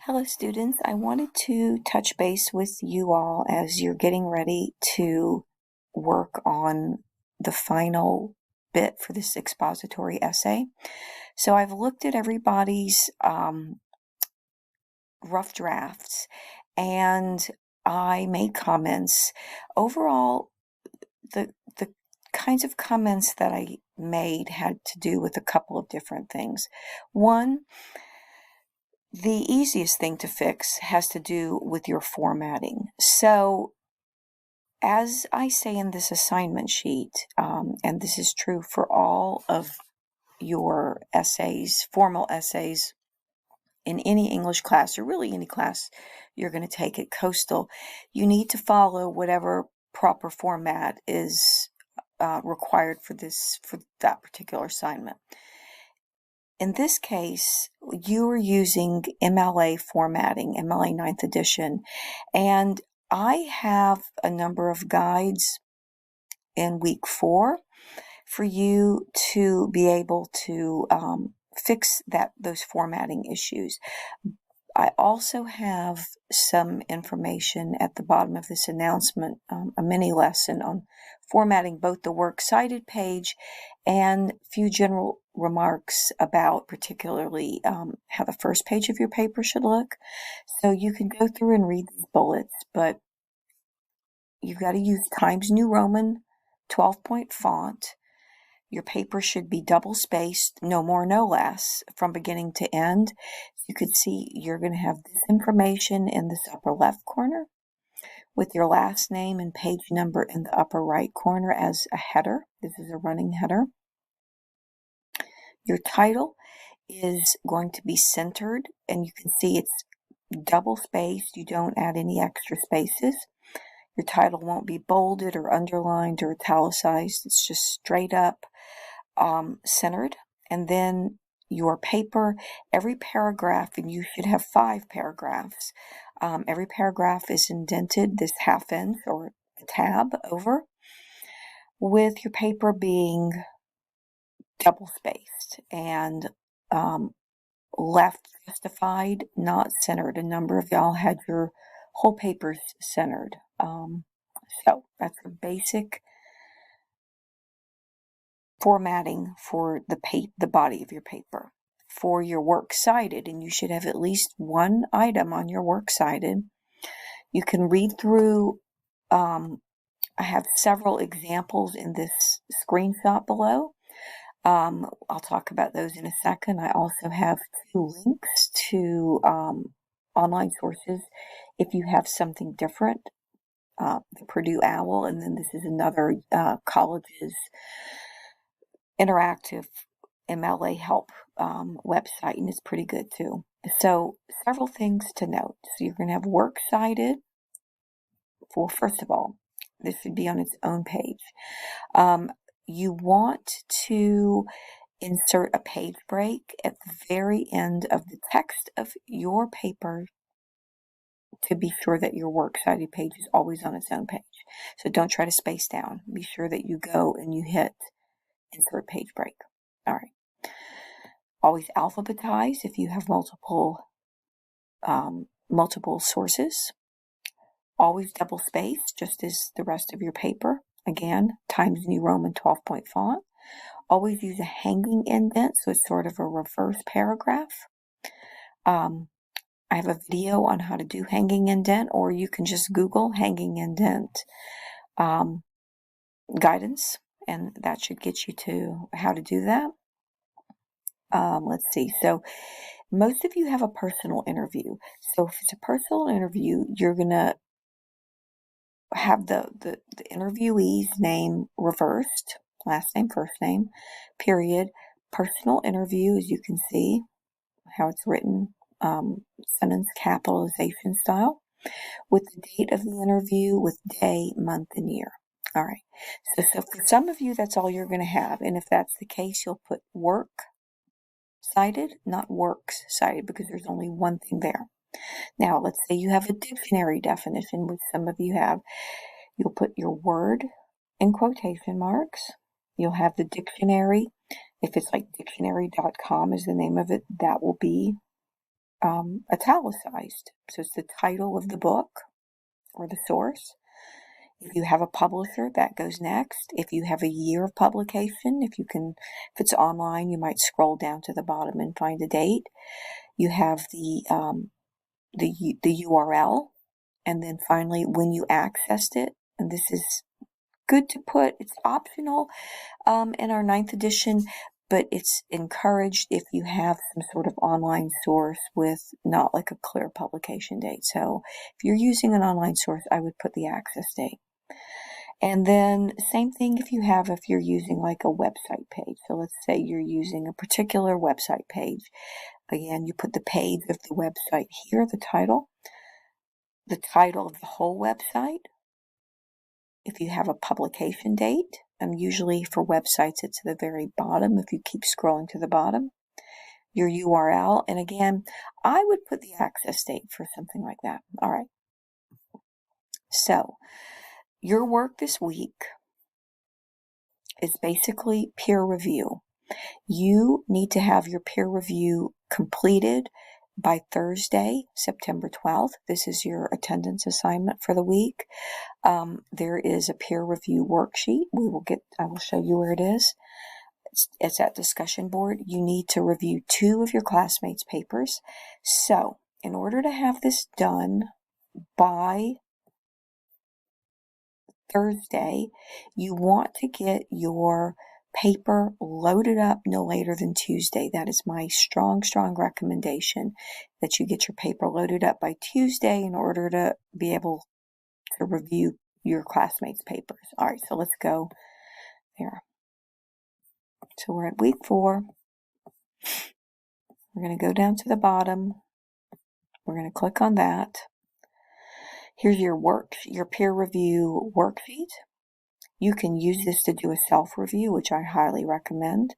Hello students, I wanted to touch base with you all as you're getting ready to work on the final bit for this expository essay. So I've looked at everybody's rough drafts and I made comments. Overall, the kinds of comments that I made had to do with a couple of different things. One, the easiest thing to fix has to do with your formatting. So, as I say in this assignment sheet, and this is true for all of your essays, formal essays, in any English class, or really any class you're going to take at Coastal, you need to follow whatever proper format is required for that particular assignment. In this case, you are using MLA formatting, MLA 9th edition, and I have a number of guides in week 4 for you to be able to fix those formatting issues. I also have some information at the bottom of this announcement, a mini lesson on formatting both the works cited page and a few general remarks about particularly how the first page of your paper should look. So you can go through and read these bullets, but you've got to use Times New Roman 12-point font. Your paper should be double spaced, no more, no less, from beginning to end. You could see you're going to have this information in this upper left corner with your last name and page number in the upper right corner as a header. This is a running header. Your title is going to be centered, and you can see it's double spaced. You don't add any extra spaces. Your title won't be bolded or underlined or italicized. It's just straight up centered. And then your paper, every paragraph, and you should have 5 paragraphs. Every paragraph is indented, this half inch or a tab over, with your paper being double spaced and left justified, not centered. A number of y'all had your whole papers centered. So that's a basic formatting for the body of your paper. For your works cited, and you should have at least one item on your works cited, you can read through. I have several examples in this screenshot below. I'll talk about those in a second. I also have 2 links to online sources if you have something different. The Purdue OWL, and then this is another college's interactive MLA help website, and it's pretty good too. So several things to note. So you're going to have works cited. Well, first of all, this should be on its own page. You want to insert a page break at the very end of the text of your paper to be sure that your works cited page is always on its own page. So don't try to space down. Be sure that you go and you hit insert page break. All right. Always alphabetize if you have multiple sources. Always double space, just as the rest of your paper. Again, Times New Roman 12-point font. Always use a hanging indent, so it's sort of a reverse paragraph. I have a video on how to do hanging indent, or you can just Google hanging indent guidance, and that should get you to how to do that. Let's see. So most of you have a personal interview. So if it's a personal interview, you're going to have the interviewee's name reversed, last name, first name, period. Personal interview, as you can see, how it's written, sentence capitalization style, with the date of the interview, with day, month, and year. All right. So for some of you, that's all you're going to have. And if that's the case, you'll put work cited, not works cited, because there's only one thing there. Now, let's say you have a dictionary definition, which some of you have. You'll put your word in quotation marks. You'll have the dictionary. If it's like dictionary.com is the name of it, that will be italicized. So it's the title of the book or the source. If you have a publisher, that goes next. If you have a year of publication, if it's online, you might scroll down to the bottom and find a date. You have the URL, and then finally when you accessed it. And this is good to put. It's optional in our 9th edition, but it's encouraged if you have some sort of online source with not like a clear publication date. So if you're using an online source, I would put the access date. And then same thing if you're using like a website page. So let's say you're using a particular website page. Again, you put the page of the website here, the title of the whole website. If you have a publication date, usually for websites, it's at the very bottom if you keep scrolling to the bottom. Your URL, and again, I would put the access date for something like that. All right. So, your work this week is basically peer review. You need to have your peer review completed by Thursday, September 12th. This is your attendance assignment for the week. There is a peer review worksheet. I will show you where it is. It's at discussion board. You need to review 2 of your classmates' papers. So, in order to have this done by Thursday, you want to get your paper loaded up no later than Tuesday. That is my strong recommendation, that you get your paper loaded up by Tuesday in order to be able to review your classmates' papers. All right, so let's go there. So we're at week 4. We're going to go down to the bottom. We're going to click on that. Here's your peer review worksheet. You can use this to do a self-review, which I highly recommend.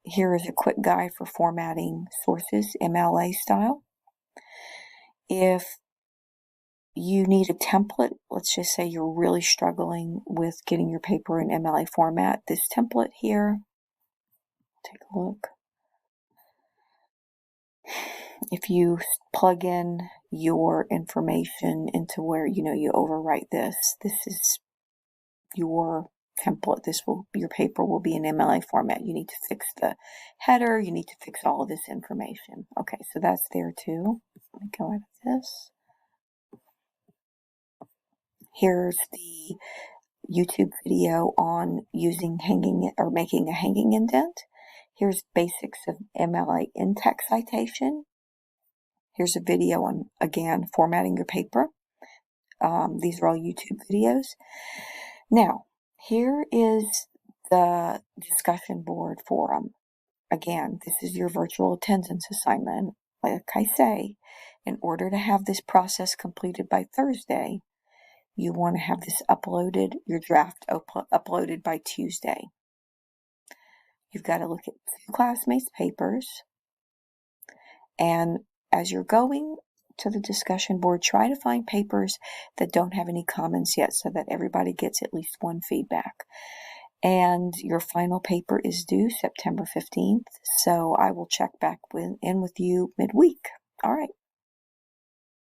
Here is a quick guide for formatting sources, MLA style. If you need a template, let's just say you're really struggling with getting your paper in MLA format, this template here, take a look. If you plug in your information into where you overwrite this is your template. Your paper will be in MLA format. You need to fix the header. You need to fix all of this information. Okay, so that's there too. Let me go out of this. Here's the YouTube video on making a hanging indent. Here's basics of MLA in-text citation. Here's a video on, again, formatting your paper. These are all YouTube videos. Now, here is the discussion board forum. Again, this is your virtual attendance assignment. Like I say, in order to have this process completed by Thursday, you want to have this uploaded, your draft uploaded by Tuesday. You've got to look at 2 classmates' papers, and as you're going to the discussion board, try to find papers that don't have any comments yet so that everybody gets at least one feedback. And your final paper is due September 15th, so I will check back in with you midweek. All right.